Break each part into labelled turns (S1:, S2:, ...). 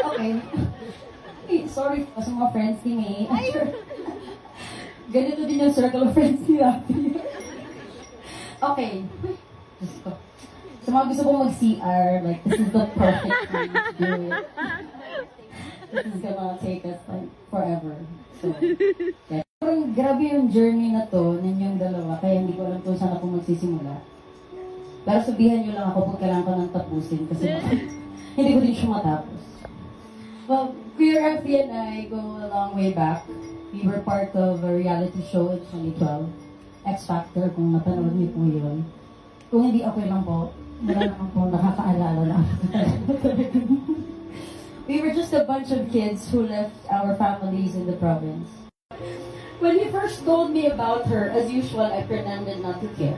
S1: Okay. Hey, sorry sa mga friends ni May. Ganito din yung circle of friends ni Rafi. Okay. Diyos ko. Sa mga gusto kong mag-CR, like, this is the perfect time to do it. This is gonna take us, like, forever. So, yeah. Parang grabe yung journey na to, ninyong dalawa, kaya hindi ko alam kung saan ako magsisimula. Pero sabihan nyo lang ako kung kailangan ko nang tapusin, kasi hindi ko din siya matapos. Well, Queer Rafi and I go a long way back. We were part of a reality show in 2012. X Factor, kung napanood niyo po yun. Kung hindi, okay lang po. Wala naman po nakakaalala lang. We were just a bunch of kids who left our families in the province. When he first told me about her, as usual, I pretended not to care.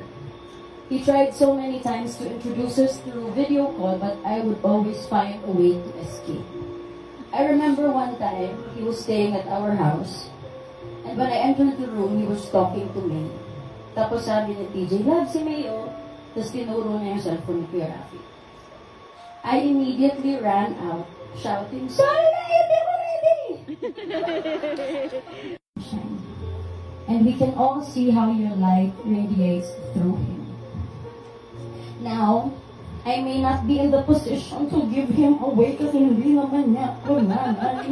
S1: He tried so many times to introduce us through video call, but I would always find a way to escape. I remember one time, he was staying at our house, and when I entered the room, he was talking to me. Tapos sabi ni TJ, love si Mayo. Tapos tinuro niya yung cellphone ni Kuya Rafi. I immediately ran out, shouting, sorry na, hindi ko ready! And we can all see how your light radiates through him. Now, I may not be in the position to give him away kasi hindi naman niya ako nanay.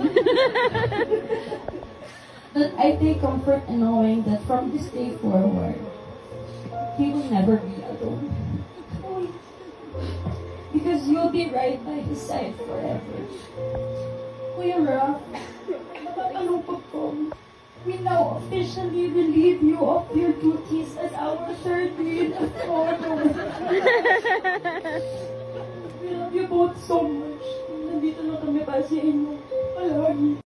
S1: But I take comfort in knowing that from this day forward, he will never be alone. Because you'll be right by his side forever. Kuya Raf, ano pa po? We now officially relieve you of your duties as our third lead and father. We love you both so much. Nandito na kami para sa inyo. Palagi.